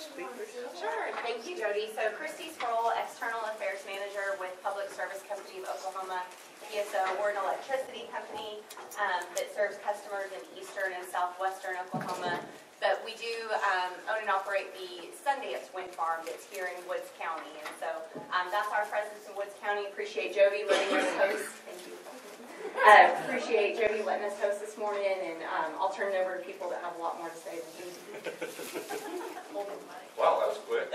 Sure. Thank you, Jody. So Christy Sproul, External Affairs Manager with Public Service Company of Oklahoma, PSO. We're an electricity company that serves customers in eastern and southwestern Oklahoma. But we do own and operate the Sundance Wind Farm that's here in Woods County. And so that's our presence in Woods County. Appreciate Jody letting us host. Thank you. Appreciate Jody letting us host this morning, and I'll turn it over to people that have a lot more to say than me. Wow, that was quick.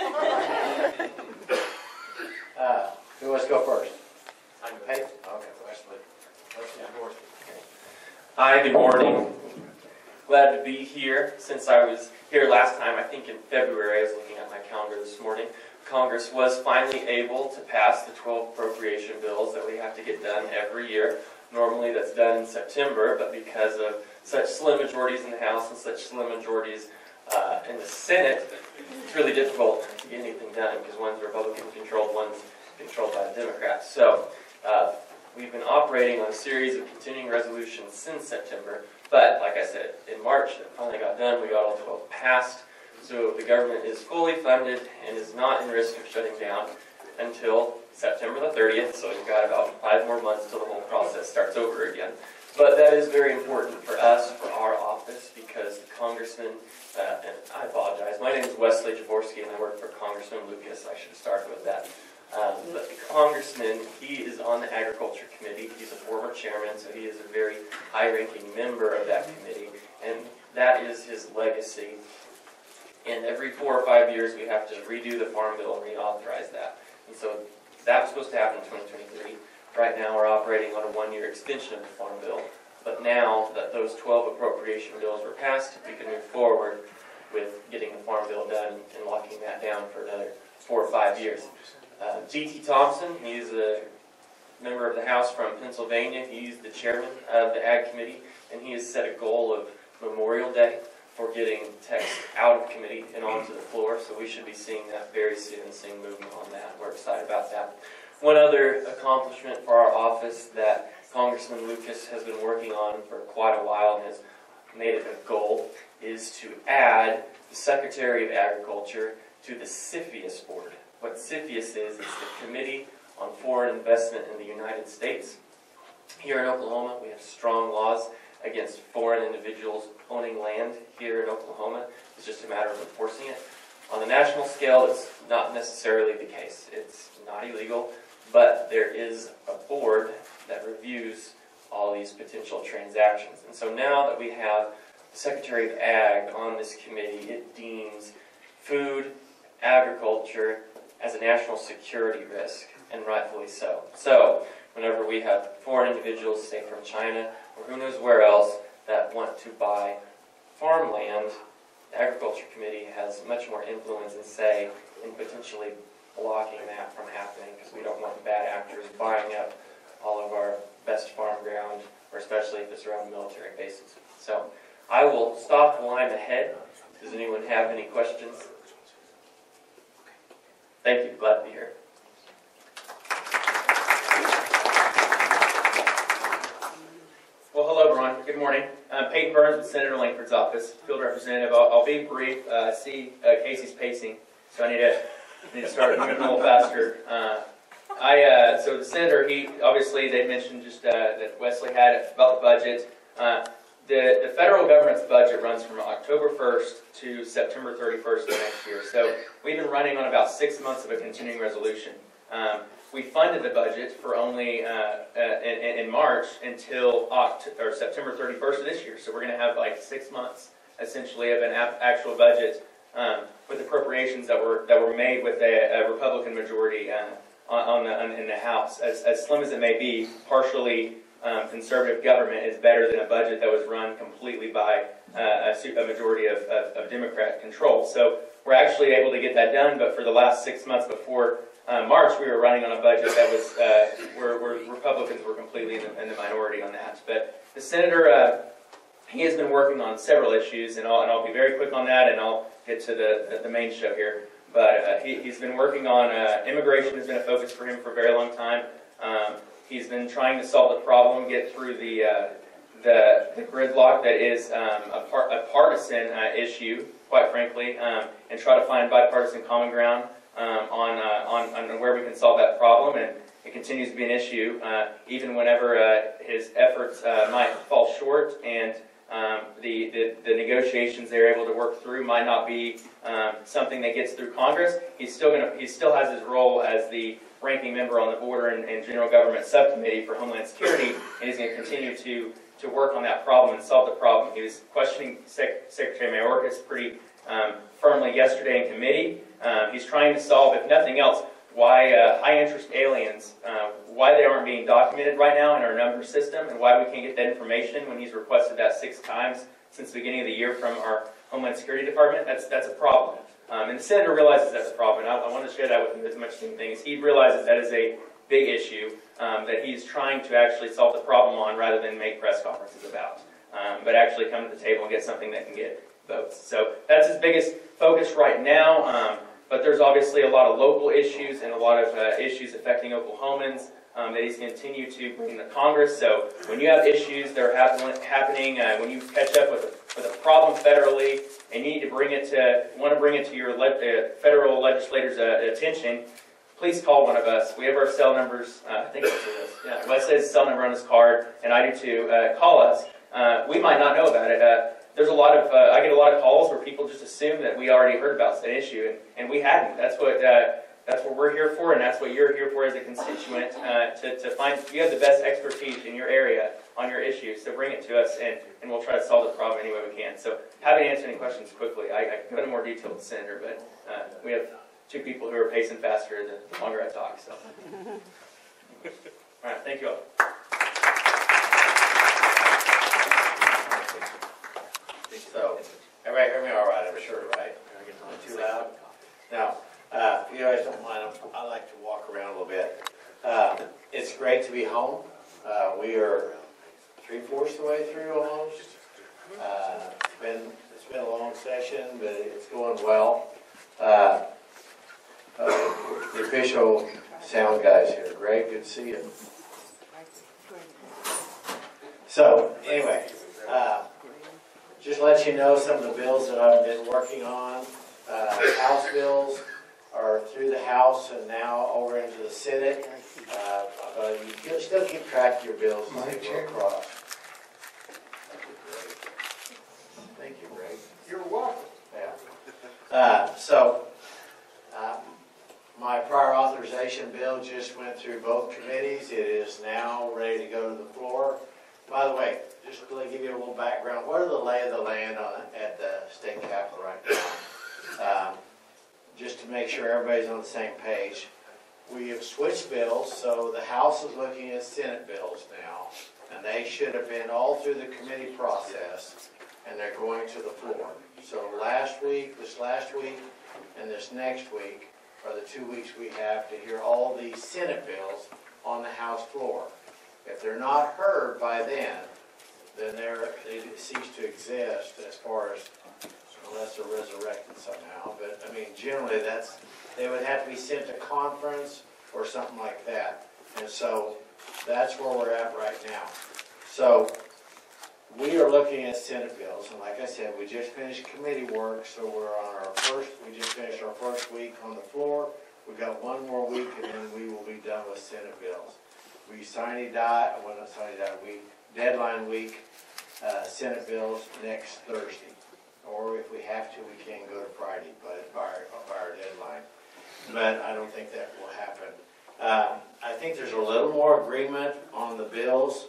Who wants to go first? Hey. Okay, Wesley. Hi, good morning. Glad to be here. Since I was here last time, I think in February, I was looking at my calendar this morning, Congress was finally able to pass the 12 appropriation bills that we have to get done every year. Normally that's done in September, but because of such slim majorities in the House and such slim majorities in the Senate, it's really difficult to get anything done because one's Republican-controlled, one's controlled by the Democrats. So we've been operating on a series of continuing resolutions since September, but like I said, in March it finally got done. We got all 12 passed, so the government is fully funded and is not in risk of shutting down until September the 30th, so we've got about 5 more months till the whole process starts over again. But that is very important for us, for our office, because the congressman, and I apologize, my name is Wesley Jaworski and I work for Congressman Lucas. I should have started with that. But the congressman, he is on the Agriculture Committee. He's a former chairman, so he is a very high-ranking member of that committee, and that is his legacy. And every 4 or 5 years, we have to redo the Farm Bill and reauthorize that. And so that was supposed to happen in 2023. Right now, we're operating on a 1-year extension of the Farm Bill. But now that those 12 appropriation bills were passed, we can move forward with getting the Farm Bill done and locking that down for another 4 or 5 years. G.T. Thompson, he's a member of the House from Pennsylvania. He's the chairman of the Ag Committee, and he has set a goal of Memorial Day for getting text out of committee and onto the floor. So we should be seeing that very soon and seeing movement on that. We're excited about that. One other accomplishment for our office that Congressman Lucas has been working on for quite a while and has made it a goal is to add the Secretary of Agriculture to the CFIUS board. What CFIUS is, it's the Committee on Foreign Investment in the United States. Here in Oklahoma, we have strong laws against foreign individuals owning land here in Oklahoma. It's just a matter of enforcing it. On the national scale, it's not necessarily the case. It's not illegal, but there is a board that reviews all these potential transactions. And so now that we have the Secretary of Ag on this committee, it deems food, agriculture as a national security risk, and rightfully so. So whenever we have foreign individuals, say from China, or who knows where else, that want to buy farmland, the Agriculture Committee has much more influence and say in potentially blocking that from happening, because we don't want bad actors buying up all of our best farm ground, or especially if it's around military bases. So I will stop while I'm ahead. Does anyone have any questions? Thank you. Glad to be here. Well, hello, everyone. Good morning. I'm Peyton Burns with Senator Langford's office, field representative. I'll be brief. See, Casey's pacing, so I need to start moving a little faster. So the senator, they mentioned just that Wesley had about the budget. The federal government's budget runs from October 1st to September 31st of next year. So we've been running on about 6 months of a continuing resolution. We funded the budget for only in March until September 31st of this year. So we're going to have like 6 months essentially of an actual budget with appropriations that were made with a Republican majority in the House. As slim as it may be, partially conservative government is better than a budget that was run completely by a majority of Democrat control. So we're actually able to get that done, but for the last 6 months before March, we were running on a budget that was where Republicans were completely in the minority on that. But the senator, he has been working on several issues, and I'll be very quick on that, and I'll get to the main show here. But he's been working on immigration has been a focus for him for a very long time. He's been trying to solve the problem, get through the gridlock that is a partisan issue quite frankly, and try to find bipartisan common ground on where we can solve that problem. And it continues to be an issue, even whenever his efforts might fall short and the negotiations they're able to work through might not be something that gets through Congress. He still has his role as the ranking member on the Border and General Government Subcommittee for Homeland Security, and he's going to continue to work on that problem and solve the problem. He was questioning Secretary Mayorkas pretty firmly yesterday in committee. He's trying to solve, if nothing else, why high-interest aliens, why they aren't being documented right now in our number system, and why we can't get that information when he's requested that 6 times since the beginning of the year from our Homeland Security Department. That's a problem. And the Senator realizes that's a problem, and I want to share that with you as much as anything, is he realizes that is a big issue that he's trying to actually solve the problem on rather than make press conferences about, but actually come to the table and get something that can get votes. So that's his biggest focus right now. But there's obviously a lot of local issues and a lot of issues affecting Oklahomans that he's continued to bring to Congress. So when you have issues that are happening, when you catch up with a problem federally, and you need to bring it to your federal legislators' attention, please call one of us. We have our cell numbers. I think that's it. Yeah, Wes says cell number on his card, and I do too. Call us. We might not know about it. There's a lot of I get a lot of calls where people just assume that we already heard about that issue, and we hadn't. That's what we're here for, and that's what you're here for as a constituent, to find you have the best expertise in your area on your issue. So bring it to us, and we'll try to solve the problem any way we can. So happy to answer any questions quickly. I can go into more detail with the Senator, but we have 2 people who are pacing faster the longer I talk. So, all right, thank you all. So, everybody hear me all right, I'm sure, right? Not too loud? Now, if you guys don't mind, I like to walk around a little bit. It's great to be home. We are 3/4 the way through almost. It's been a long session, but it's going well. The official sound guys here. Greg, good to see you. So, anyway, just let you know some of the bills that I've been working on. House bills are through the House and now over into the Senate. You can still keep track of your bills as they go across. Thank you, Greg. You're welcome. Yeah. My prior authorization bill just went through both committees. It is now ready to go to the floor. By the way, just to give you a little background, what are the lay of the land at the state capitol right now? Just to make sure everybody's on the same page. We have switched bills, so the House is looking at Senate bills now, and they should have been all through the committee process, and they're going to the floor. So this last week, and this next week are the 2 weeks we have to hear all the Senate bills on the House floor. If they're not heard by then they cease to exist as far as, unless they're resurrected somehow. But I mean, generally they would have to be sent to conference or something like that. And so that's where we're at right now. So we are looking at Senate bills, and like I said, we just finished committee work, so we just finished our first week on the floor. We've got 1 more week, and then we will be done with Senate bills. We deadline week Senate bills next Thursday, or if we have to, we can go to Friday, but by our deadline. But I don't think that will happen. I think there's a little more agreement on the bills.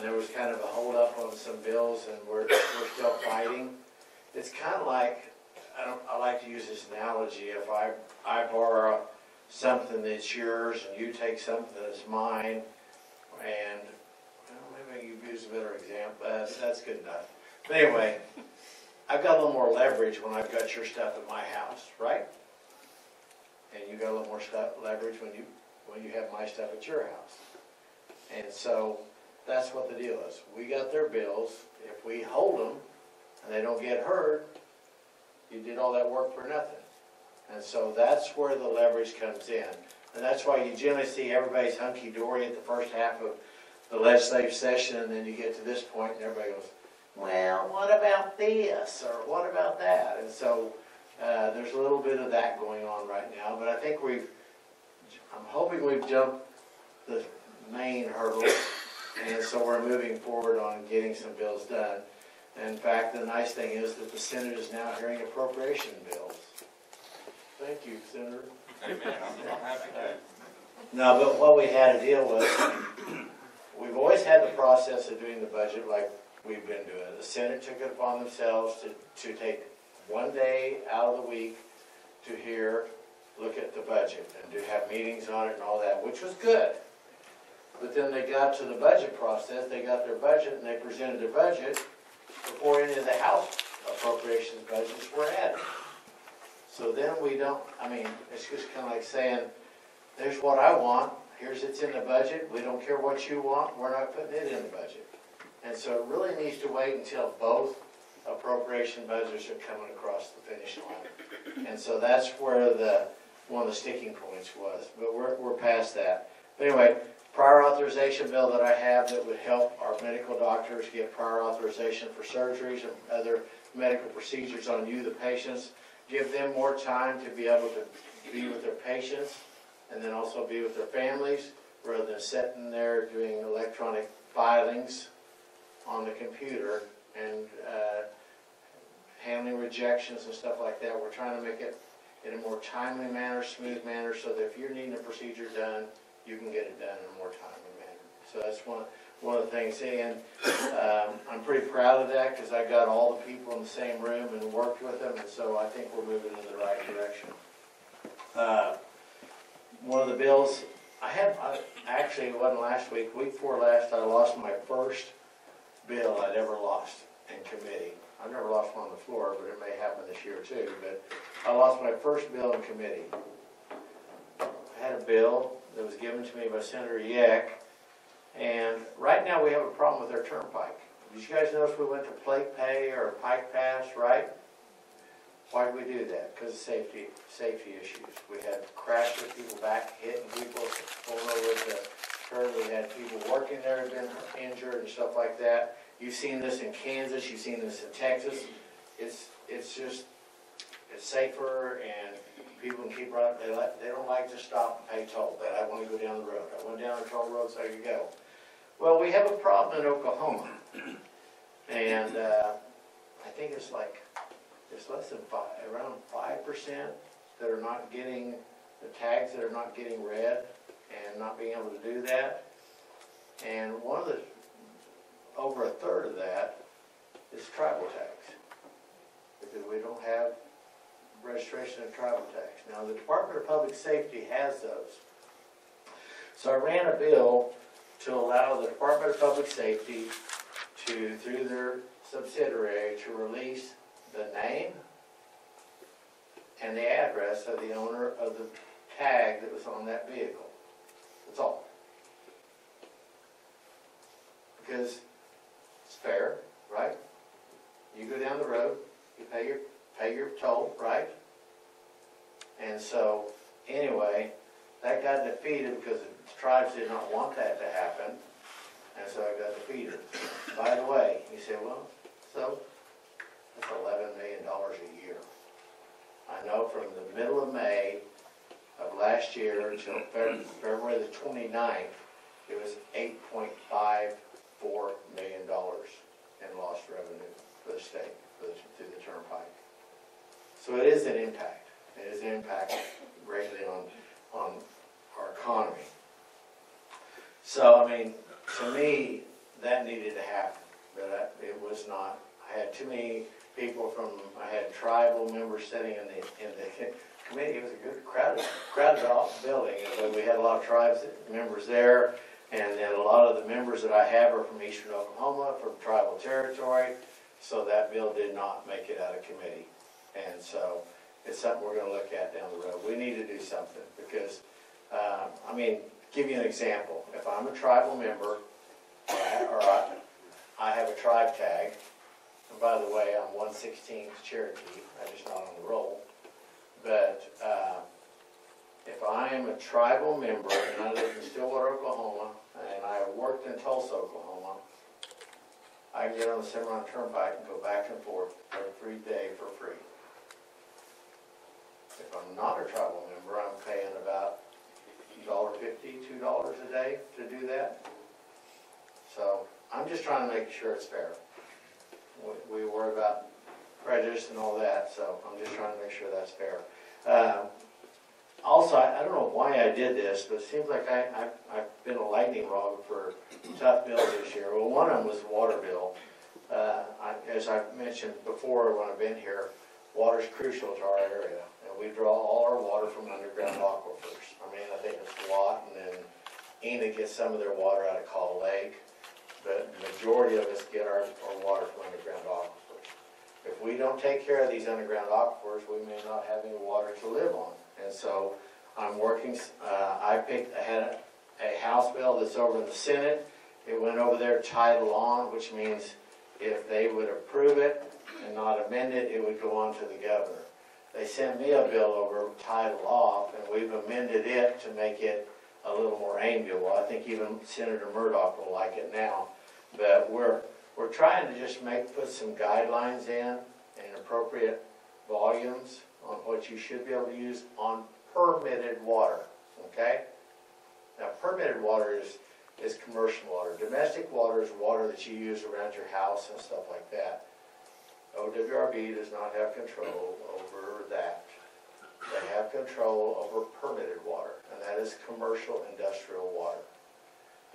There was kind of a hold up on some bills, and we're still fighting. It's kind of like, I like to use this analogy. If I borrow something that's yours and you take something that's mine, and maybe you use a better example. That's good enough. But anyway, I've got a little more leverage when I've got your stuff at my house, right? And you got a little more leverage when you have my stuff at your house. And so that's what the deal is. We got their bills. If we hold them and they don't get heard, you did all that work for nothing. And so that's where the leverage comes in. And that's why you generally see everybody's hunky-dory at the first half of the legislative session, and then you get to this point and everybody goes, well, what about this, or what about that? And so, there's a little bit of that going on right now, but I think I'm hoping we've jumped the main hurdle, and so we're moving forward on getting some bills done. In fact, the nice thing is that the Senate is now hearing appropriation bills. Thank you, Senator. Amen, I'm happy to. No, but what we had to deal with, we've always had the process of doing the budget like we've been doing. The Senate took it upon themselves to take one day out of the week to look at the budget and to have meetings on it and all that, which was good. But then they got to the budget process, they got their budget and they presented their budget before any of the House appropriations budgets were added. So then it's just kind of like saying, there's what I want, it's in the budget, we don't care what you want, we're not putting it in the budget. And so it really needs to wait until both appropriation budgets are coming across the finish line. And so that's where one of the sticking points was, but we're past that. But anyway, prior authorization bill that I have that would help our medical doctors get prior authorization for surgeries and other medical procedures on you, the patients, give them more time to be able to be with their patients and then also be with their families rather than sitting there doing electronic filings on the computer and handling rejections and stuff like that. We're trying to make it in a more timely manner, smooth manner, so that if you're needing a procedure done, you can get it done in a more timely manner. So that's one of the things. And I'm pretty proud of that because I got all the people in the same room and worked with them, and so I think we're moving in the right direction. One of the bills, actually it wasn't last week, week before last, I lost my first bill I'd ever lost in committee. I've never lost one on the floor, but it may happen this year too. But I lost my first bill in committee. I had a bill that was given to me by Senator Yeck, and right now we have a problem with our turnpike. Did you guys notice we went to plate pay or pike pass, right? Why did we do that? Because of safety issues. We had crashes, people back hitting people, pulling over at the curb. We had people working there who had been injured and stuff like that. You've seen this in Kansas, you've seen this in Texas. It's safer and people can keep running. They don't like to stop and pay toll. But I want to go down the road. I went down the toll road, so you go. Well, we have a problem in Oklahoma. And I think it's less than around 5% that are not getting the tags that are not getting read and not being able to do that. And over a third of that is tribal tax, because we don't have registration of tribal tax. Now, the Department of Public Safety has those. So I ran a bill to allow the Department of Public Safety to, through their subsidiary, to release the name and the address of the owner of the tag that was on that vehicle. That's all. Because it's fair, right? You go down the road, you pay your toll, right? And so, anyway, that got defeated because the tribes did not want that to happen, and so it got defeated. By the way, you say, well, so that's $11 million a year. I know from the middle of May of last year until February the 29th, it was $8.54 million in lost revenue for the state through the turnpike. So it is an impact. It is an impact greatly on our economy. So, I mean, to me, that needed to happen, but it was not. I had too many people I had tribal members sitting in the committee. It was a good crowded off building, and we had a lot of tribes members there, and then a lot of the members that I have are from eastern Oklahoma, from tribal territory, so that bill did not make it out of committee. And so it's something we're going to look at down the road. We need to do something because, give you an example. If I'm a tribal member, or I have a tribe tag, and by the way, I'm 1/16 Cherokee, I'm just not on the roll, but if I am a tribal member and I live in Stillwater, Oklahoma, and I worked in Tulsa, Oklahoma, I can get on the Cimarron Turnpike and go back and forth every day for free. If I'm not a tribal member, I'm paying about $1.50, $2 a day to do that. So I'm just trying to make sure it's fair. We worry about prejudice and all that, so I'm just trying to make sure that's fair. Also, I don't know why I did this, but it seems like I've been a lightning rod for tough bills this year. Well, one of them was the water bill. As I've mentioned before when I've been here, water is crucial to our area, and we draw all our water from underground aquifers. I mean, I think it's Watt, and then Enid gets some of their water out of Call Lake, but the majority of us get our water from underground aquifers. If we don't take care of these underground aquifers, we may not have any water to live on. And so I'm working, I had a House bill that's over in the Senate. It went over there title on, which means if they would approve it and not amend it, it would go on to the governor. They sent me a bill over title off, and we've amended it to make it a little more amiable. I think even Senator Murdock will like it now. But we're trying to just put some guidelines in and appropriate volumes on what you should be able to use on permitted water, okay? Now, permitted water is commercial water. Domestic water is water that you use around your house and stuff like that. OWRB does not have control over that. They have control over permitted water, and that is commercial industrial water.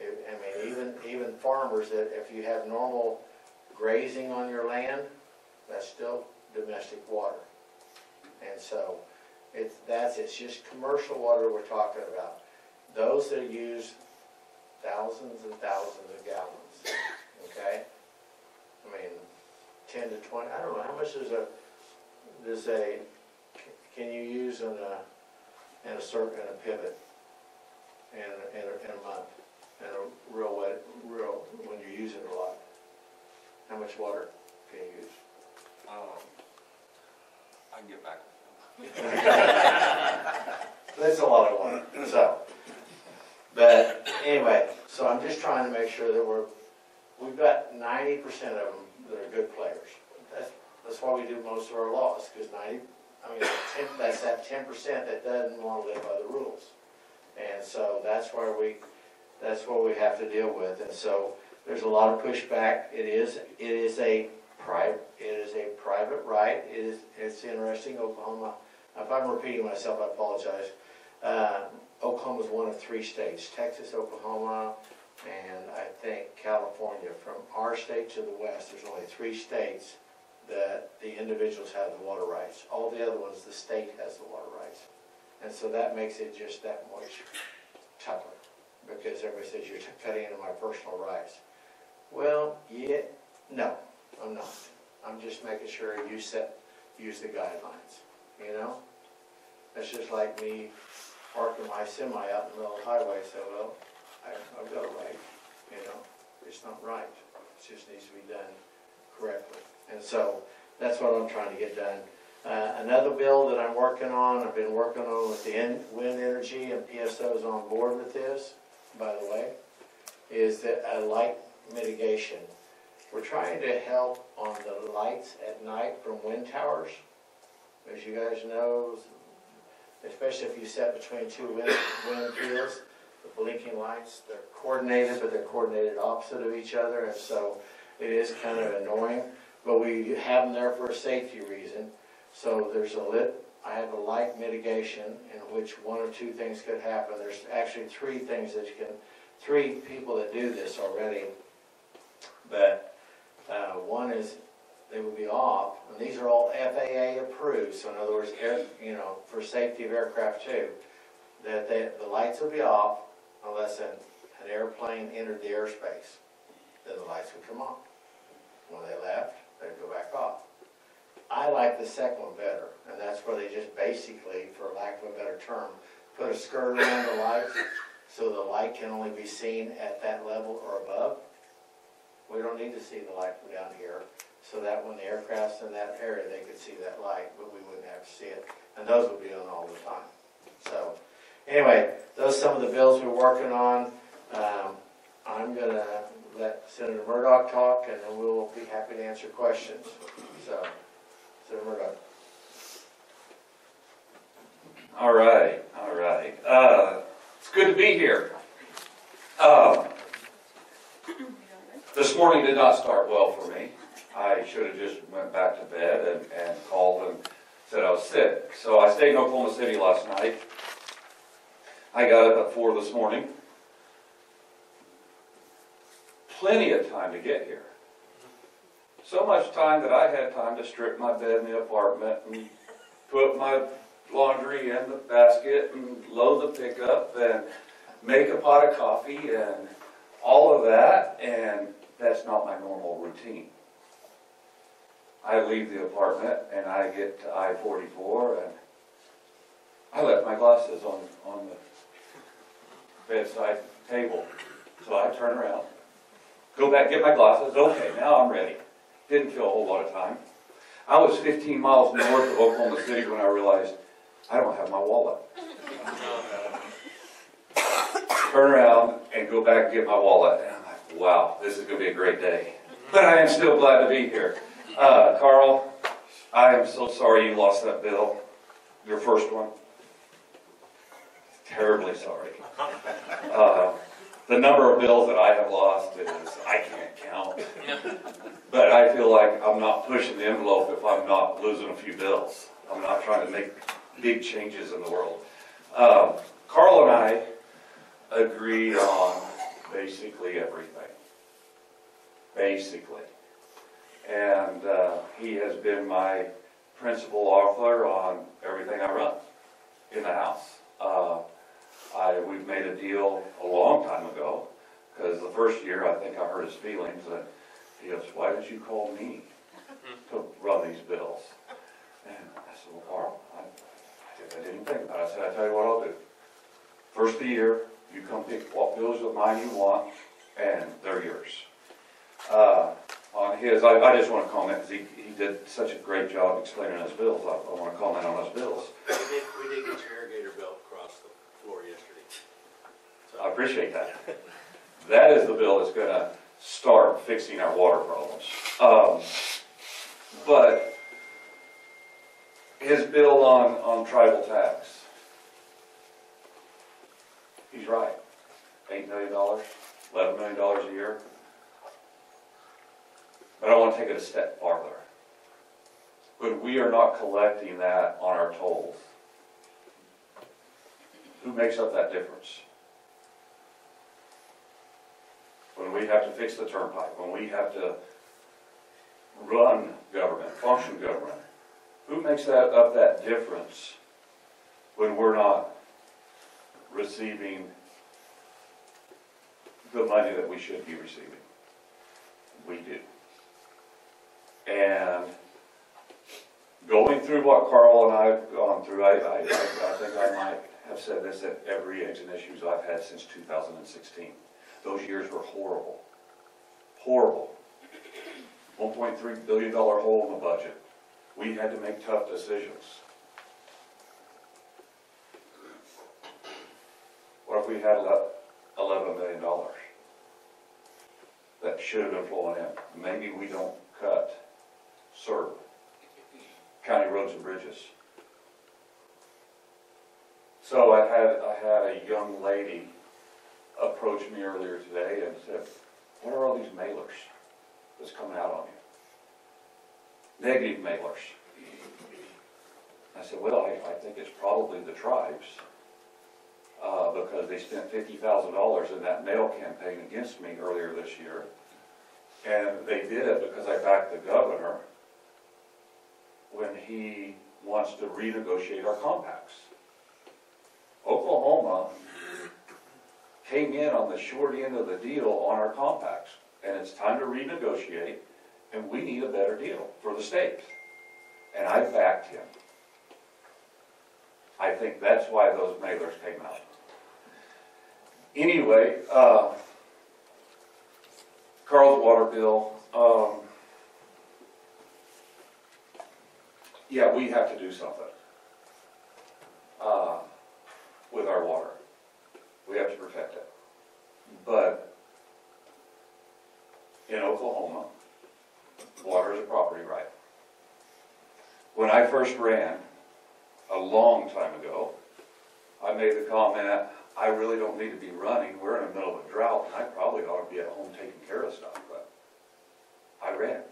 I mean, even farmers, that if you have normal grazing on your land, that's still domestic water. And so it's just commercial water we're talking about. Those that use thousands and thousands of gallons, okay? I mean, 10 to 20, I don't know, how much can you use in a circuit, in a pivot, in a month, in a real when you're using it a lot? How much water can you use? I can get back. That's a lot of water. So, but anyway, so I'm just trying to make sure that we've got 90% of them that are good players. That's why we do most of our laws, because that's that 10% that doesn't want to live by the rules. And so that's what we have to deal with. And so there's a lot of pushback. It is a private right. It's interesting. Oklahoma, if I'm repeating myself, I apologize. Oklahoma is one of 3 states, Texas, Oklahoma, and I think California. From our state to the west, there's only 3 states that the individuals have the water rights. All the other ones, the state has the water rights. And so that makes it just that much tougher, because everybody says you're cutting into my personal rights. Well, yeah, no, I'm not. I'm just making sure you use the guidelines, you know? That's just like me parking my semi out in the middle of the highway, so, well, I've got a right, you know? It's not right. It just needs to be done correctly. And so that's what I'm trying to get done. Another bill that I'm working on, I've been working on with the wind energy, and PSO is on board with this, by the way, is that light mitigation. We're trying to help on the lights at night from wind towers. As you guys know, especially if you set between 2 wind fields, the blinking lights, they're coordinated, but they're coordinated opposite of each other, and so it is kind of annoying. But we have them there for a safety reason. So I have a light mitigation in which 1 or 2 things could happen. There's actually 3 things that 3 people that do this already. But one is they will be off, and these are all FAA approved. So in other words, for safety of aircraft too, that the lights will be off unless an airplane entered the airspace. Then the lights would come on. When they left, they'd go back off. I like the second one better, and that's where they just basically, for lack of a better term, put a skirt around the lights so the light can only be seen at that level or above. We don't need to see the light from down here, so that when the aircraft's in that area, they could see that light, but we wouldn't have to see it. And those would be on all the time. So, anyway, those are some of the bills we're working on. I'm going to let Senator Murdock talk, and then we'll be happy to answer questions. So, Senator Murdock. All right, all right. It's good to be here. This morning did not start well for me. I should have just went back to bed and called and said I was sick. So I stayed in Oklahoma City last night. I got up at 4 this morning. Plenty of time to get here. So much time that I had time to strip my bed in the apartment and put my laundry in the basket and load the pickup and make a pot of coffee and all of that, and that's not my normal routine. I leave the apartment and I get to I-44 and I left my glasses on the bedside table. So I turn around, go back, get my glasses. Okay, now I'm ready. Didn't feel a whole lot of time. I was 15 miles north of Oklahoma City when I realized I don't have my wallet. Turn around and go back and get my wallet. And I'm like, wow, this is going to be a great day. But I am still glad to be here. Carl, I am so sorry you lost that bill. Your first one. Terribly sorry. The number of bills that I have lost is, I can't count. But I feel like I'm not pushing the envelope if I'm not losing a few bills. I'm not trying to make big changes in the world. Carl and I agree on basically everything. Basically. And he has been my principal author on everything I run in the house. We've made a deal a long time ago, because the first year I think I hurt his feelings, and he goes, why did you call me to run these bills? And I said, well, Carl, I didn't think about it. I said, I tell you what I'll do. First of the year, you come pick what bills of mine you want, and they're yours. On his, I just want to comment, because he did such a great job explaining his bills. I want to comment on his bills. We did get your irrigator bill across the floor yesterday. So. I appreciate that. That is the bill that's going to start fixing our water problems. But his bill on tribal tax, he's right. $8 million, $11 million a year. But I want to take it a step farther. When we are not collecting that on our tolls, who makes up that difference? When we have to fix the turnpike, when we have to run government, function government, who makes up that difference when we're not receiving the money that we should be receiving? We do. And going through what Carl and I have gone through, I think I might have said this at every Eggs and Issues I've had since 2016. Those years were horrible. Horrible. $1.3 billion hole in the budget. We had to make tough decisions. What if we had $11 million that should have been flowing in? Maybe we don't cut CERB, County Roads and Bridges. So I had a young lady approach me earlier today and said, what are all these mailers that's coming out on you? Negative mailers. I said, well, I think it's probably the tribes because they spent $50,000 in that mail campaign against me earlier this year. And they did it because I backed the governor when he wants to renegotiate our compacts. Oklahoma came in on the short end of the deal on our compacts, and it's time to renegotiate, and we need a better deal for the state. And I backed him. I think that's why those mailers came out. Anyway, Carl's water bill, yeah, we have to do something with our water. We have to protect it. But Oklahoma, water is a property right. When I first ran, a long time ago, I made the comment, I really don't need to be running, we're in the middle of a drought, and I probably ought to be at home taking care of stuff, but I ran.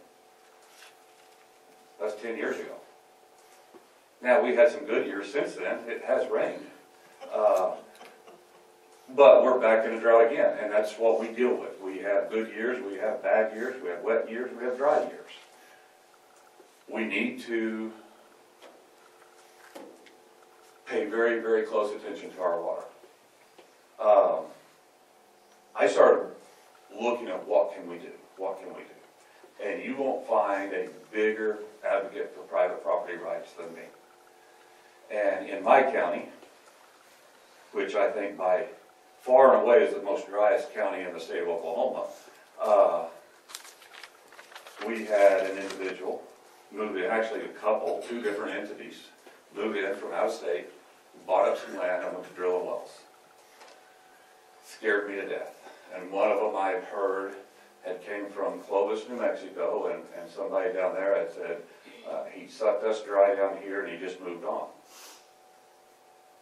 That's 10 years ago. Now, we had some good years since then, it has rained. But we're back in a drought again, and that's what we deal with. We have good years, we have bad years, we have wet years, we have dry years. We need to pay very, very close attention to our water. I started looking at what can we do, and you won't find a bigger advocate for private property rights than me. And in my county, which I think by far and away is the most driest county in the state of Oklahoma, we had an individual move in, actually a couple, two different entities, moved in from out of state, bought up some land and went to drilling wells. Scared me to death. And one of them I had heard had came from Clovis, New Mexico, and somebody down there had said, he sucked us dry down here and he just moved on.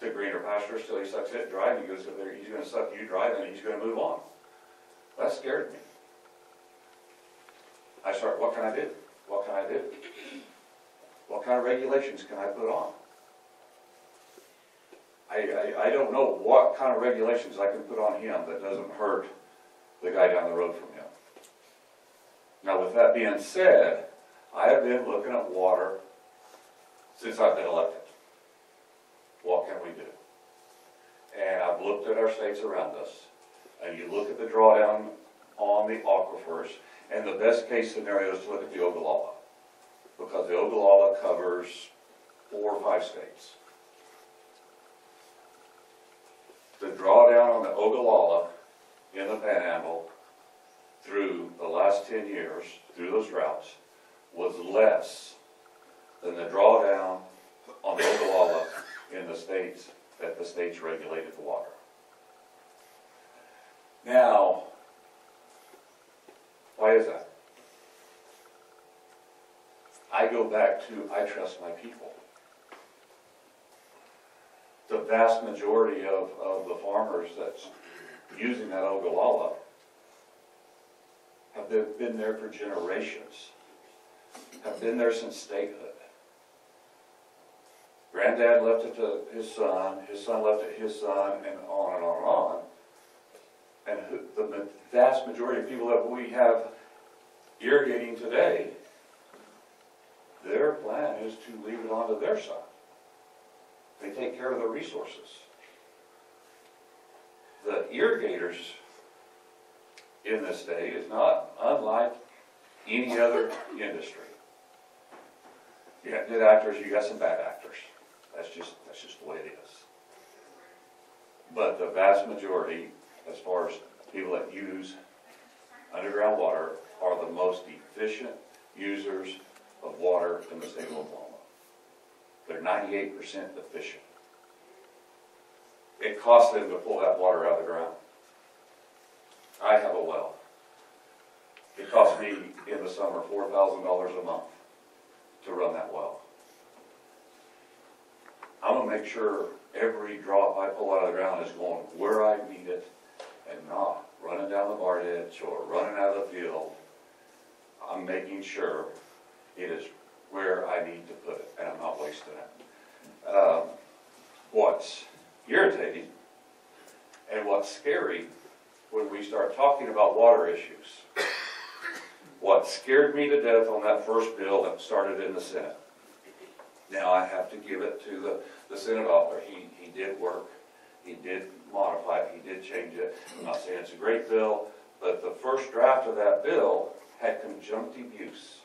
To greener pastures till he sucks it dry, and he goes, if he's going to suck you dry, then he's going to move on. That scared me. I started, what can I do? What can I do? What kind of regulations can I put on? I don't know what kind of regulations I can put on him that doesn't hurt the guy down the road from him. Now, with that being said, I have been looking at water since I've been elected. What can we do? And I've looked at our states around us, and you look at the drawdown on the aquifers, and the best case scenario is to look at the Ogallala, because the Ogallala covers 4 or 5 states. The drawdown on the Ogallala in the Panhandle through the last 10 years, through those droughts, was less than the drawdown on the Ogallala in the states that the states regulated the water. Now, why is that? I go back to, I trust my people. The vast majority of the farmers that's using that Ogallala have been there for generations, have been there since statehood. Granddad left it to his son left it to his son, and on and on and on. And the vast majority of people that we have irrigating today, their plan is to leave it onto their son. They take care of the resources. The irrigators in this state is not unlike any other industry. You got good actors, you got some bad actors. That's just the way it is. But the vast majority, as far as people that use underground water, are the most efficient users of water in the state of Oklahoma. They're 98% efficient. It costs them to pull that water out of the ground. I have a well. It costs me in the summer $4,000 a month to run that well. I'm going to make sure every drop I pull out of the ground is going where I need it and not running down the bar ditch or running out of the field. I'm making sure it is where I need to put it, and I'm not wasting it. What's irritating and what's scary when we start talking about water issues, what scared me to death on that first bill that started in the Senate. Now I have to give it to the Senate author. He did work, he did modify it, he did change it. I'm not saying it's a great bill, but the first draft of that bill had conjunctive use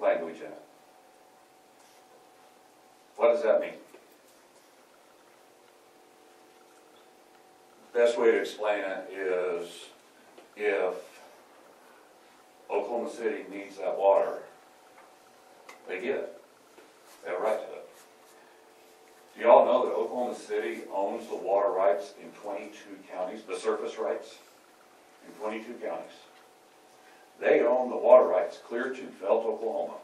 language in it. What does that mean? Best way to explain it is if Oklahoma City needs that water, they get it. They have a right to it. Do y'all know that Oklahoma City owns the water rights in 22 counties, the surface rights in 22 counties? They own the water rights clear to Felt, Oklahoma.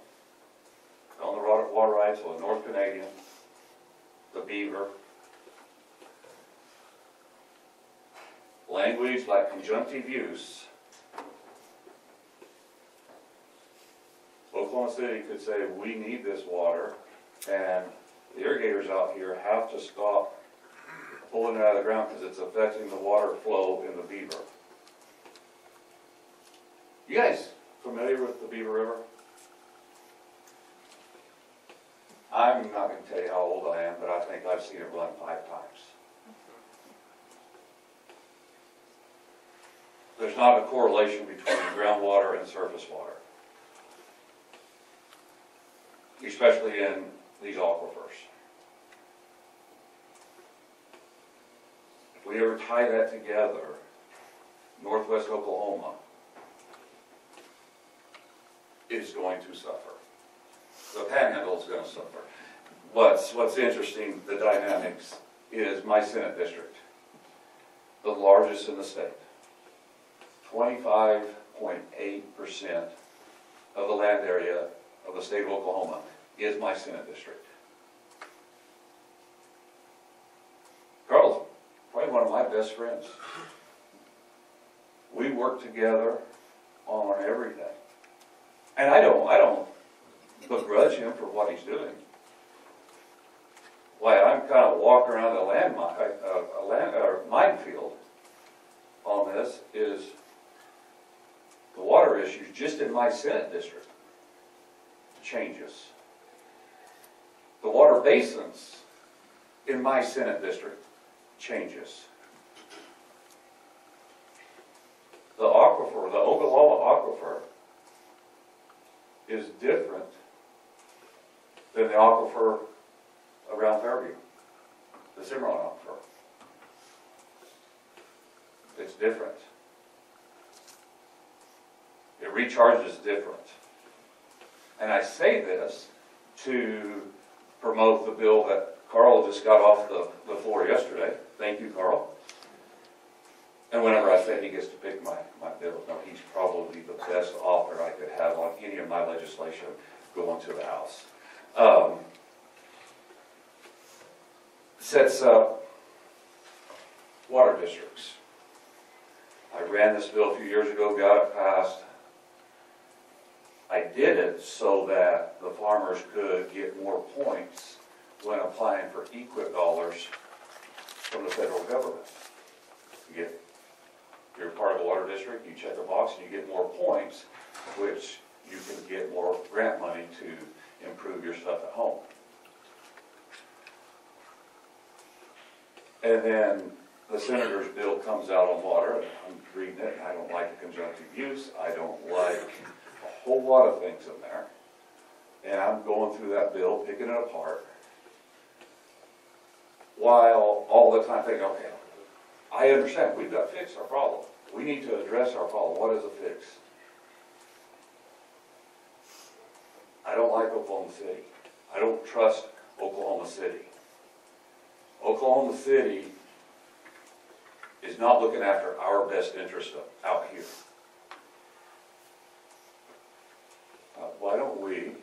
They own the water rights on the North Canadian, the Beaver. Language like conjunctive use. Oklahoma City could say, we need this water, and the irrigators out here have to stop pulling it out of the ground because it's affecting the water flow in the Beaver. You guys familiar with the Beaver River? I'm not going to tell you how old I am, but I think I've seen it run 5 times. There's not a correlation between groundwater and surface water, especially in these aquifers. If we ever tie that together, northwest Oklahoma is going to suffer. The panhandle is going to suffer. What's interesting, the dynamics, is my Senate district, the largest in the state. 25.8% of the land area of the state of Oklahoma is my Senate district. Carl's probably one of my best friends. We work together on everything. And I don't begrudge him for what he's doing. Why I'm kind of walking around a minefield on this is the water issues just in my Senate district changes. The water basins in my Senate district changes. The aquifer, the Ogallala aquifer, is different than the aquifer around Fairview, the Cimarron aquifer. It's different. It recharges different. And I say this to promote the bill that Carl just got off the floor yesterday. Thank you, Carl. And whenever I say he gets to pick my bill, no, he's probably the best author I could have on any of my legislation going to the House. Sets up water districts. I ran this bill a few years ago, got it passed. I did it so that the farmers could get more points when applying for EQIP dollars from the federal government. You're part of a water district, you check a box and you get more points, which you can get more grant money to improve your stuff at home. And then the senator's bill comes out on water, and I'm reading it, and I don't like the conjunctive use, I don't like a whole lot of things in there. And I'm going through that bill, picking it apart, while all the time thinking, okay, I understand, we've got to fix our problem. We need to address our problem. What is a fix? I don't like Oklahoma City. I don't trust Oklahoma City. Oklahoma City is not looking after our best interest out here. Why don't we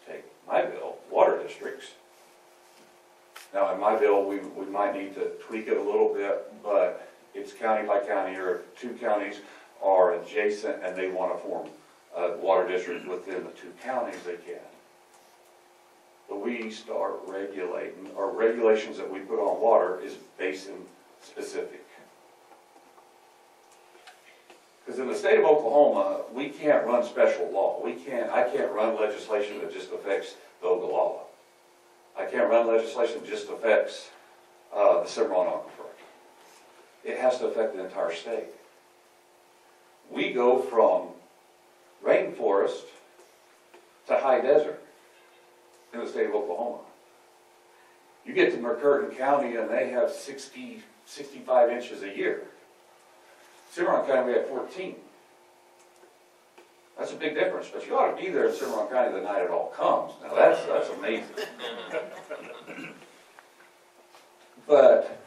take my bill, water districts? Now in my bill, we might need to tweak it a little bit, but it's county by county, or 2 counties are adjacent and they want to form a water district within the 2 counties, they can. But we start regulating, our regulations that we put on water is basin specific. Because in the state of Oklahoma, we can't run special law. I can't run legislation that just affects the Ogallala. I can't run legislation that just affects the Cimarron aquifer. It has to affect the entire state. We go from rainforest to high desert in the state of Oklahoma. You get to McCurtain County and they have 60, 65 inches a year. Cimarron County, we have 14. That's a big difference, but you ought to be there in Cimarron County the night it all comes. Now that's amazing. But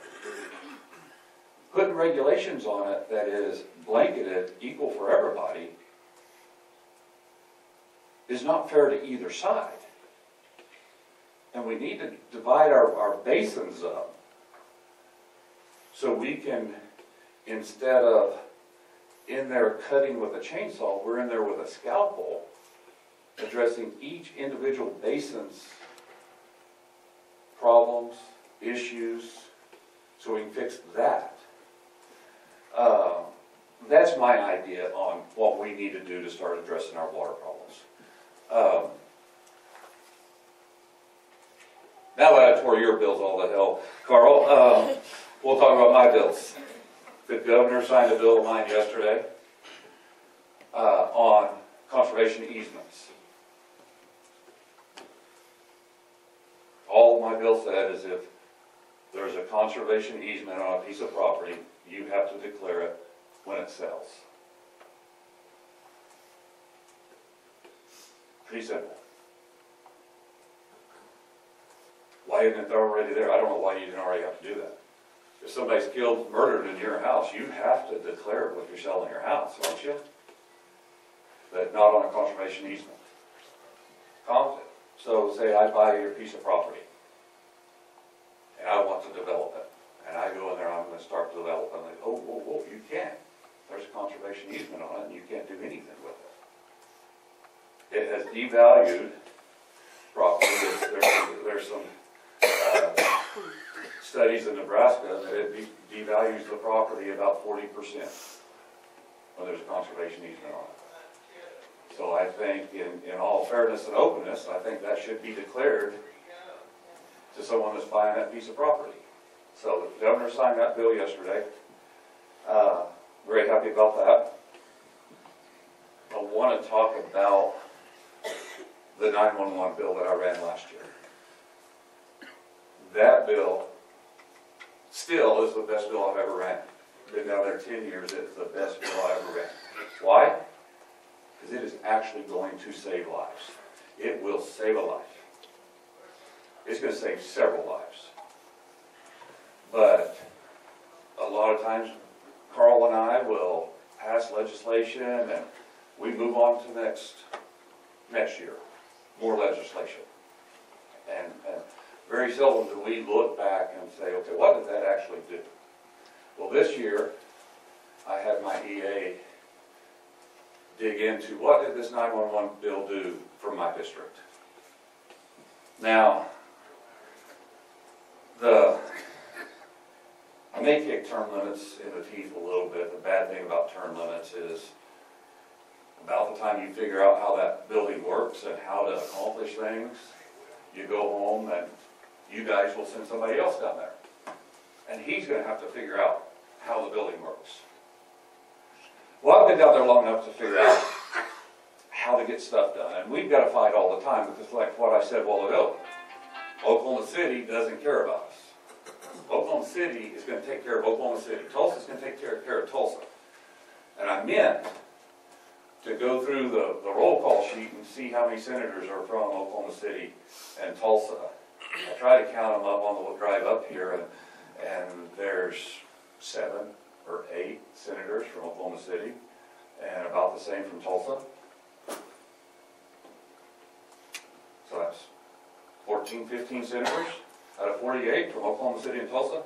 putting regulations on it that is blanketed, equal for everybody, is not fair to either side. And we need to divide our basins up so we can, instead of in there cutting with a chainsaw, we're in there with a scalpel, addressing each individual basin's problems, issues, so we can fix that. That's my idea on what we need to do to start addressing our water problems. Now that I tore your bills all to hell, Carl, we'll talk about my bills. The governor signed a bill of mine yesterday on conservation easements. All my bill said is if there's a conservation easement on a piece of property, you have to declare it when it sells. Pretty simple. Why isn't it already there? I don't know why you didn't already have to do that. If somebody's killed, murdered in your house, you have to declare it when you're selling your house, don't you? But not on a conservation easement. So say I buy your piece of property, and I want to develop it, and I go in there, I'm going to start developing it. Oh, whoa, whoa, you can't. There's a conservation easement on it, and you can't do anything with it. It has devalued property. There's some studies in Nebraska that it devalues the property about 40% when there's a conservation easement on it. So I think in all fairness and openness, I think that should be declared to someone that's buying that piece of property. So the governor signed that bill yesterday. Very happy about that. I want to talk about the 911 bill that I ran last year. That bill still is the best bill I've ever ran. Been down there 10 years, it's the best bill I ever ran. Why? Because it is actually going to save lives. It will save a life. It's going to save several lives. But a lot of times, Carl and I will pass legislation and we move on to next year, more legislation. And very seldom do we look back and say, okay, what did that actually do? Well, this year, I had my EA dig into what did this 911 bill do for my district. Now, I may kick term limits in the teeth a little bit. The bad thing about term limits is about the time you figure out how that building works and how to accomplish things, you go home and you guys will send somebody else down there. And he's going to have to figure out how the building works. Well, I've been down there long enough to figure out how to get stuff done. And we've got to fight all the time because like what I said a while ago, Oklahoma City doesn't care about us. Oklahoma City is going to take care of Oklahoma City. Tulsa's going to take care of Tulsa. And I meant to go through the roll call sheet and see how many senators are from Oklahoma City and Tulsa. I tried to count them up on the drive up here, and there's 7 or 8 senators from Oklahoma City, and about the same from Tulsa. So that's 14, 15 senators out of 48 from Oklahoma City and Tulsa.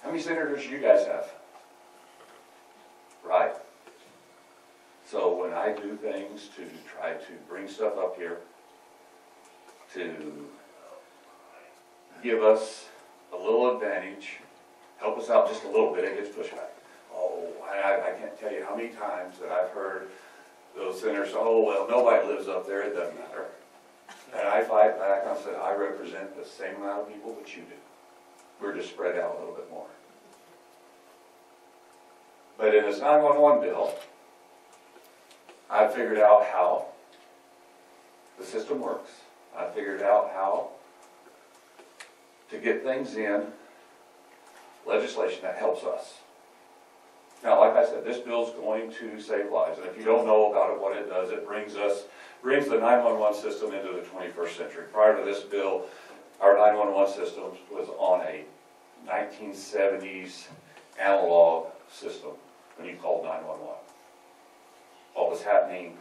How many senators do you guys have? Right. So when I do things to try to bring stuff up here to give us a little advantage, help us out just a little bit, it gets pushback. Oh, I can't tell you how many times that I've heard those senators, oh, well, nobody lives up there, it doesn't matter. And I fight back and I said, I represent the same amount of people that you do. We're just spread out a little bit more. But in this 911 bill, I figured out how the system works. I figured out how to get things in legislation that helps us. Now, like I said, this bill's going to save lives. And if you don't know about it, what it does, it brings the 911 system into the 21st century. Prior to this bill, our 911 system was on a 1970s analog system when you called 911. What was happening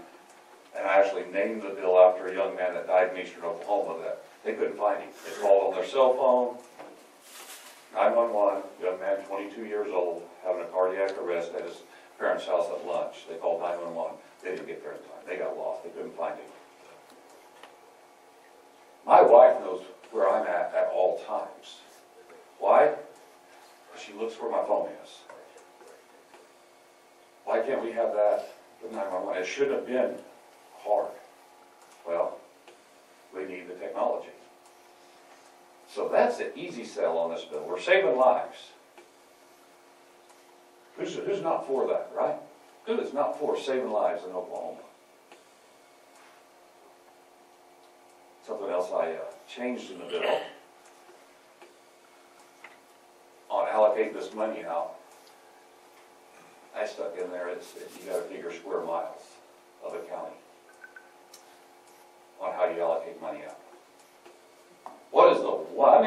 And I actually named the bill after a young man that died in eastern Oklahoma that they couldn't find him. They called on their cell phone, 911, young man, 22 years old, having a cardiac arrest at his parents' house at lunch. They called 911. They didn't get there in time. They got lost. They couldn't find him. My wife knows where I'm at all times. Why? Because she looks where my phone is. Why can't we have that with 911? It shouldn't have been hard. Well, we need the technology. So that's the easy sell on this bill. We're saving lives. Who's not for that, right? Who is not for saving lives in Oklahoma? Something else I changed in the bill on allocate this money out. I stuck in there, you got to figure square miles of a county on how you allocate money out. What is the, well,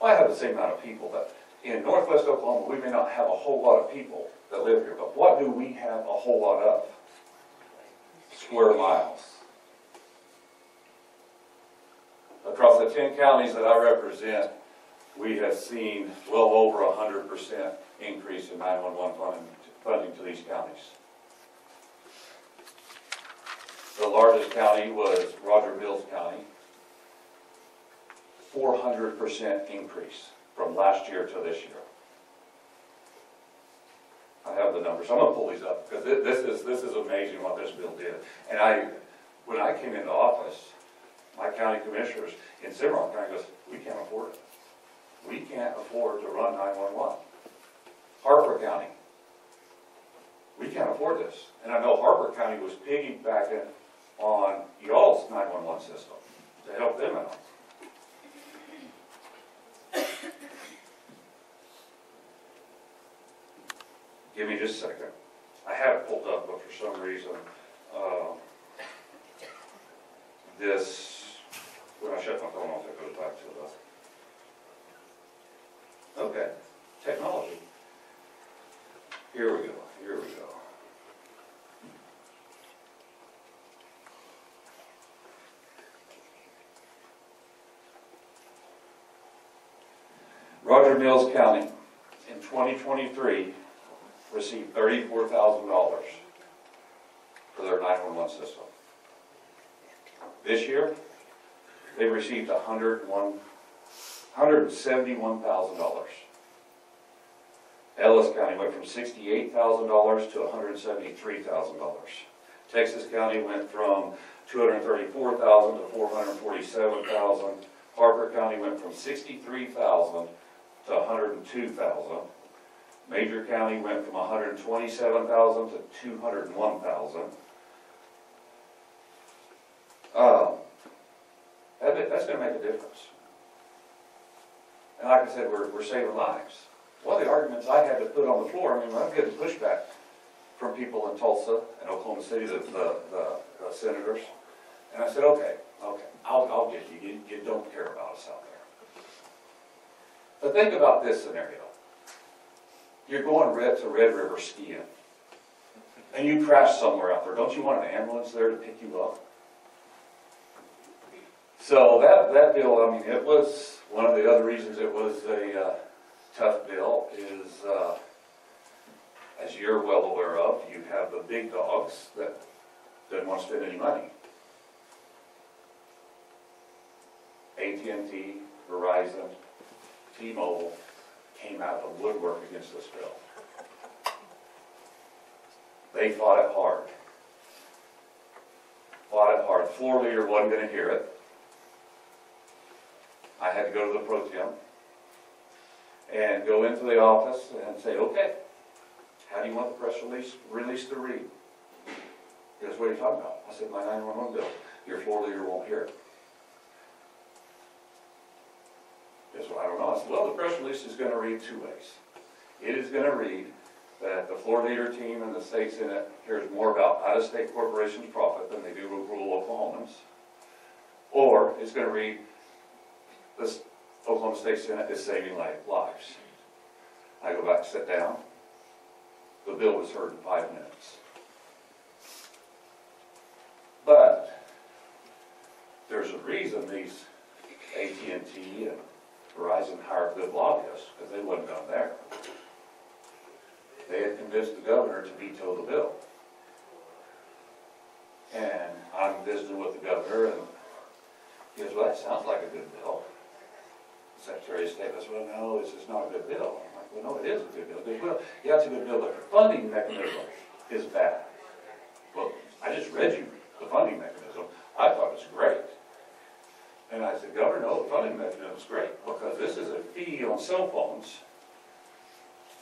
I have the same amount of people, but in northwest Oklahoma, we may not have a whole lot of people that live here, but what do we have a whole lot of? Square miles. Across the 10 counties that I represent, we have seen well over 100% increase in 911 funding to these counties. The largest county was Roger Mills County, 400% increase from last year to this year. I have the numbers. I'm going to pull these up because this is amazing what this bill did. And when I came into office, my county commissioners in Cimarron County goes, we can't afford it. We can't afford to run 911. Harper County, we can't afford this. And I know Harper County was piggybacking on y'all's 911 system to help them out. Give me just a second. I have it pulled up, but for some reason, when I shut my phone off, it goes back to the, okay, technology. Here we go. Roger Mills County in 2023 received $34,000 for their 911 system. This year, they received $171,000. Ellis County went from $68,000 to $173,000. Texas County went from $234,000 to $447,000. Harper County went from $63,000 to $102,000. Major County went from $127,000 to $201,000. That's going to make a difference. And like I said, we're saving lives. One of the arguments I had to put on the floor, I mean, I'm getting pushback from people in Tulsa and Oklahoma City, the senators. And I said, okay, I'll get you. You don't care about us out there. But think about this scenario. You're going to Red River skiing, and you crash somewhere out there. Don't you want an ambulance there to pick you up? So that bill, I mean, it was one of the other reasons it was a tough bill is, as you're well aware of, you have the big dogs that didn't want to spend any money. AT&T, Verizon, T-Mobile came out of the woodwork against this bill. They fought it hard. The floor leader wasn't going to hear it. I had to go to the pro tem and go into the office and say, okay, how do you want the press release to read? He goes, what are you talking about? I said, my 911 bill. Your floor leader won't hear it. He goes, well, I don't know. I said, well, the press release is going to read two ways. It is going to read that the floor leader team and the state senate cares more about out-of-state corporations' profit than they do rural Oklahomans. Or it's going to read this Oklahoma State Senate is saving lives. I go back and sit down. The bill was heard in 5 minutes. there's a reason these AT&T and Verizon hired good lobbyists, because they wouldn't have done there. They had convinced the governor to veto the bill. And I'm visiting with the governor, and he goes, well, that sounds like a good bill. The Secretary of State goes, well, no, it's just not a good bill. I'm like, well, no, it is a good bill. He goes, well, yeah, it's a good bill, but the funding mechanism is bad. Well, I just read you the funding mechanism. I thought it was great. And I said, Governor, no, the funding mechanism is great, because this is a fee on cell phones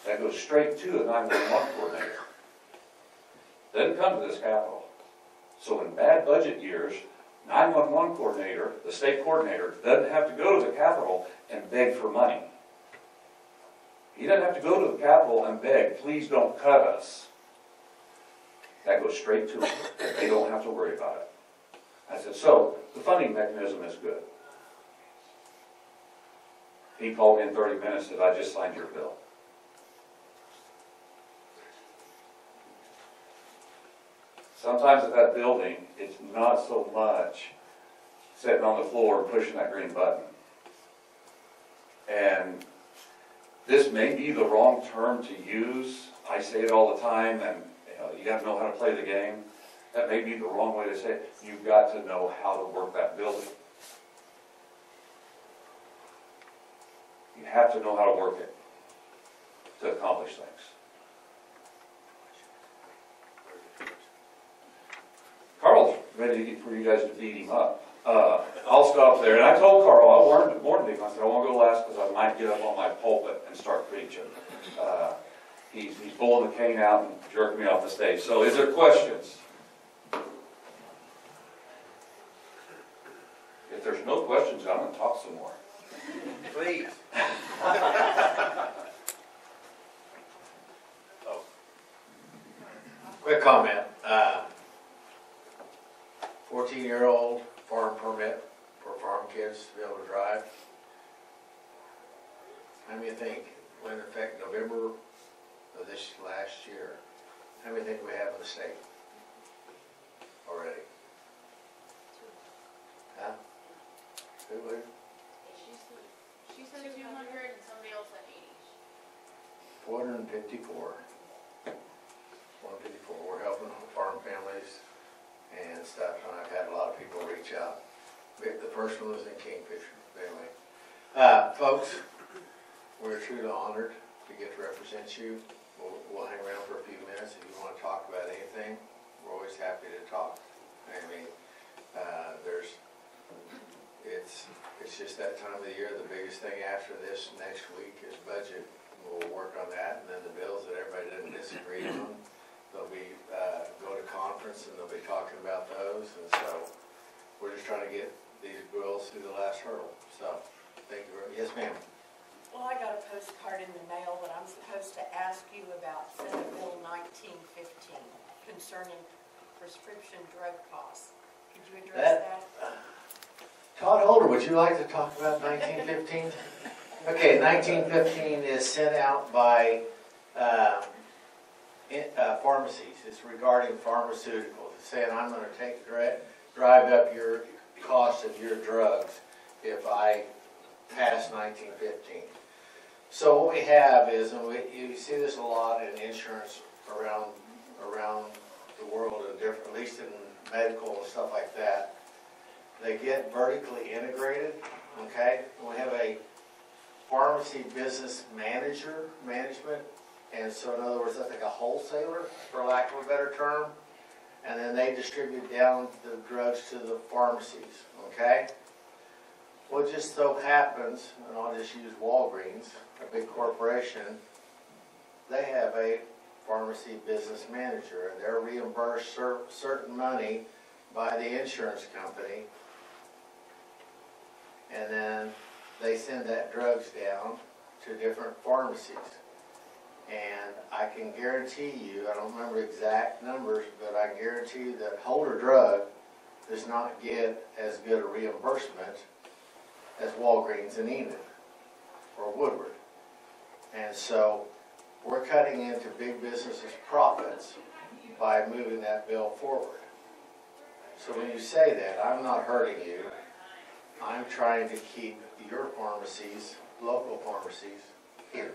that goes straight to the 911 coordinator. Doesn't come to this capital. So in bad budget years, 911 coordinator, the state coordinator, doesn't have to go to the Capitol and beg for money. He doesn't have to go to the Capitol and beg, please don't cut us. That goes straight to them. They don't have to worry about it. I said, so the funding mechanism is good. He called me in 30 minutes and said, I just signed your bill. Sometimes at that building, it's not so much sitting on the floor and pushing that green button. And this may be the wrong term to use. I say it all the time, and you got to know how to play the game. That may be the wrong way to say it. You've got to know how to work that building. You have to know how to work it to accomplish things. Carl's ready for you guys to beat him up. I'll stop there. And I told Carl, I warned him. I said, I won't go last because I might get up on my pulpit and start preaching. He's pulling the cane out and jerking me off the stage. So is there questions? If there's no questions, I'm going to talk some more. Please. Quick comment. 14-year-old farm permit for farm kids to be able to drive. How many think went into effect November of this last year? How many think we have in the state already? Huh? Who? She said 200 and somebody else said 80. 454. 454. We're helping farm families and stuff, and I've had a lot of people reach out. The first one was in Kingfisher, anyway. Folks, we're truly honored to get to represent you. We'll hang around for a few minutes if you want to talk about anything. We're always happy to talk. I mean, it's just that time of the year. The biggest thing after this next week is budget. We'll work on that, and then the bills that everybody doesn't disagree on, they'll be go to conference and they'll be talking about those. And so we're just trying to get these bills through the last hurdle. So thank you. Yes, ma'am. Well, I got a postcard in the mail that I'm supposed to ask you about Senate Bill 1915 concerning prescription drug costs. Could you address that? Todd Holder, would you like to talk about 1915? Okay, 1915 is sent out by pharmacies. It's regarding pharmaceuticals. It's saying I'm going to drive up your cost of your drugs if I pass 1915. So what we have is, and you see this a lot in insurance around the world, and different, at least in medical and stuff like that. They get vertically integrated. Okay, and we have a pharmacy business management, and so in other words, that's like a wholesaler, for lack of a better term, and then they distribute down the drugs to the pharmacies. Okay. What just so happens, and I'll just use Walgreens, a big corporation, they have a pharmacy business manager, and they're reimbursed certain money by the insurance company, and then they send that drugs down to different pharmacies. And I can guarantee you, I don't remember exact numbers, but I guarantee you that Holder Drug does not get as good a reimbursement as Walgreens and Enid or Woodward. And so we're cutting into big businesses' profits by moving that bill forward. So when you say that, I'm not hurting you. I'm trying to keep your pharmacies, local pharmacies, here.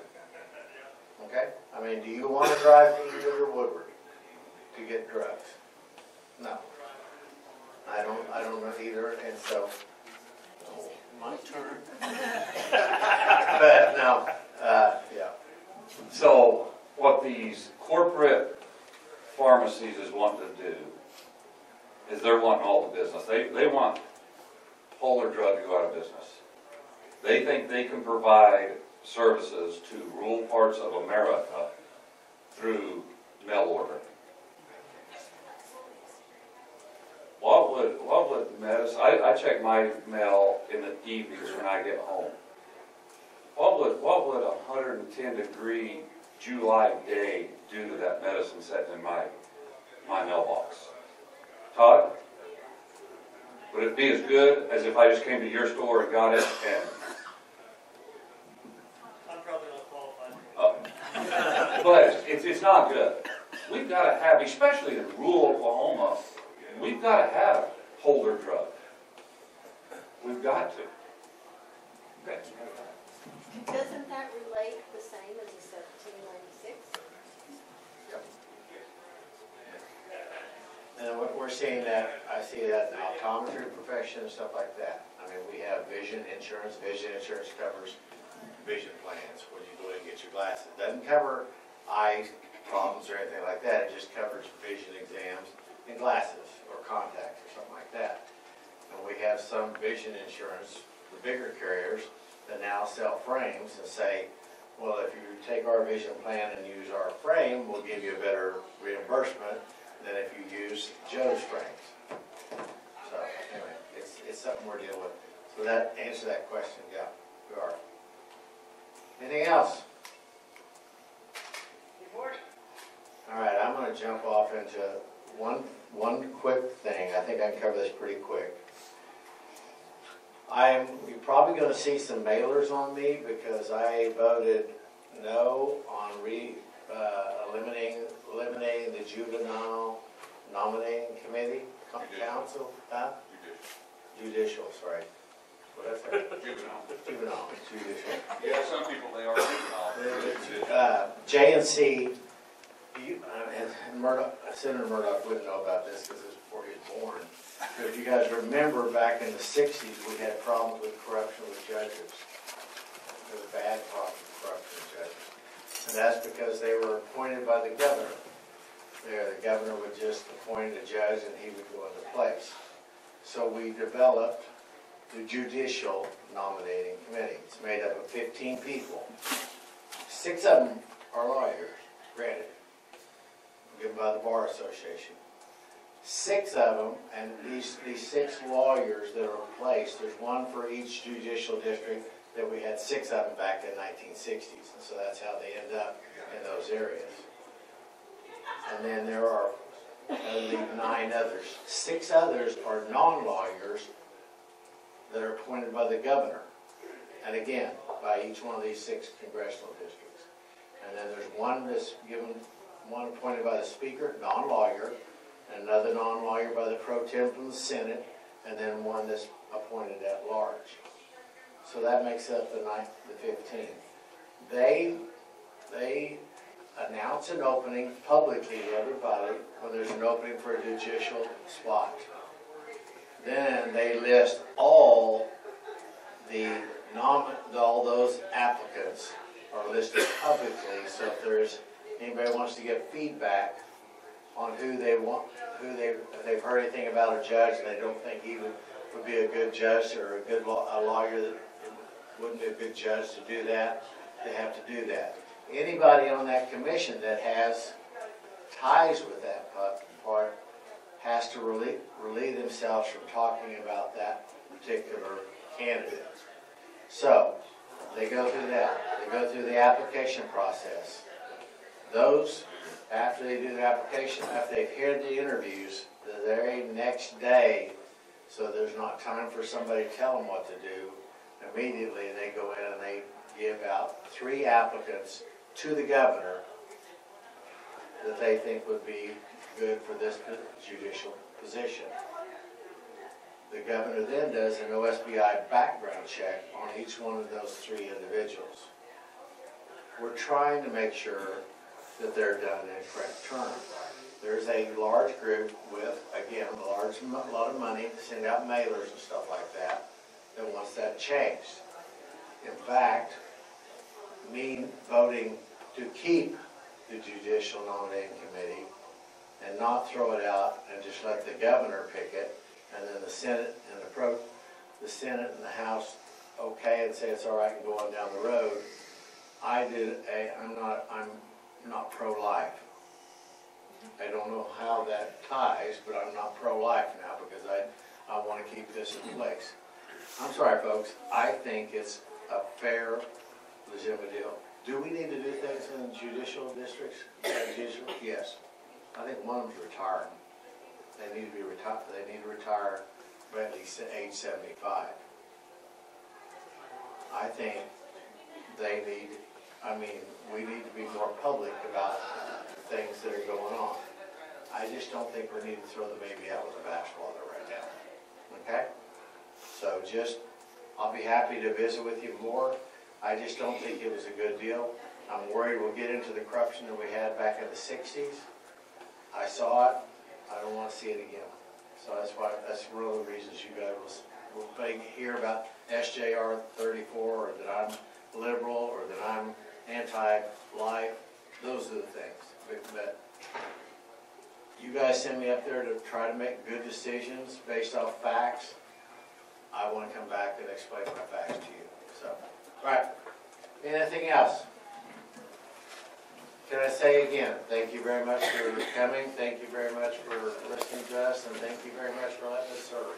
Okay? I mean, do you want to drive to Enid or Woodward to get drugs? No. I don't know either, and so, My turn. but no, yeah. So what these corporate pharmacies is wanting to do is they're wanting all the business. They want Polar Drug to go out of business. They think they can provide services to rural parts of America through mail order. What would medicine, I check my mail in the evenings when I get home. What would a 110-degree July day do to that medicine sitting in my mailbox? Todd? Would it be as good as if I just came to your store and got it and... I'm probably not qualified. But it's not good. We've got to have, especially in rural Oklahoma, we've got to have Polar Drug. We've got to. Okay. Doesn't that relate the same as the 1796? And we're seeing that, I see that in the optometry profession and stuff like that. I mean, we have vision insurance. Vision insurance covers vision plans when you go in and get your glasses. It doesn't cover eye problems or anything like that. It just covers vision exams and glasses or contacts or something like that. And we have some vision insurance, the bigger carriers, that now sell frames and say, well, if you take our vision plan and use our frame, we'll give you a better reimbursement than if you use Joe's frames. So anyway, it's something we're dealing with. So that answer that question, yeah, we are. Anything else? All right, I'm going to jump off into one quick thing. I think I can cover this pretty quick. You're probably going to see some mailers on me because I voted no on eliminating the juvenile nominating committee, council, judicial, sorry. What did I say? Juvenile, judicial. Yeah, some people, they are juvenile. J&C, and Murdock, Senator Murdock wouldn't know about this because it was before he was born. But if you guys remember, back in the 60s, we had problems with corruption with judges. There was bad problems with corruption with judges. And that's because they were appointed by the governor. The governor would just appoint a judge and he would go into place. So we developed the Judicial Nominating Committee. It's made up of 15 people. 6 of them are lawyers, granted, given by the Bar Association. 6 of them, and these 6 lawyers that are placed, there's one for each judicial district, that we had 6 of them back in the 1960s, and so that's how they end up in those areas. And then there are, I believe, 9 others. 6 others are non-lawyers that are appointed by the governor, and again, by each one of these 6 congressional districts. And then there's one that's given, one appointed by the speaker, non-lawyer, and another non-lawyer by the pro tem from the Senate, and then one that's appointed at large. So that makes up the 15. They announce an opening publicly to everybody when there's an opening for a judicial spot. Then they list all those applicants are listed publicly. So if there's anybody wants to get feedback on who they want, if they've heard anything about a judge and they don't think he would be a good judge or a lawyer that wouldn't be a good judge to do that, they have to do that. Anybody on that commission that has ties with that part has to relieve themselves from talking about that particular candidate. So they go through that. They go through the application process. Those, after they do the application, after they've heard the interviews, the very next day, so there's not time for somebody to tell them what to do, immediately they go in and they give out 3 applicants to the governor that they think would be good for this judicial position. The governor then does an OSBI background check on each one of those 3 individuals. We're trying to make sure that they're done in correct terms. There's a large group with, again, a lot of money to send out mailers and stuff like that wants that changed. In fact, me voting to keep the Judicial Nominating Committee and not throw it out and just let the governor pick it, and then the Senate and the Senate and the House okay and say it's all right and go on down the road. I'm not pro-life. I don't know how that ties, but I'm not pro-life now because I want to keep this in place. I'm sorry, folks. I think it's a fair, legitimate deal. Do we need to do things in judicial districts? Yes. I think one of them's retiring. They need to be retired. They need to retire by at least age 75. I think we need to be more public about things that are going on. I just don't think we need to throw the baby out with the bathwater right now. Okay? So I'll be happy to visit with you more. I just don't think it was a good deal. I'm worried we'll get into the corruption that we had back in the 60s. I saw it. I don't want to see it again. So that's one of the reasons you guys will hear about SJR 34 or that I'm liberal or that I'm anti-life. Those are the things. But you guys send me up there to try to make good decisions based off facts. I want to come back and explain my facts to you. So, all right. Anything else? Can I say again, thank you very much for coming. Thank you very much for listening to us, and thank you very much for letting us serve.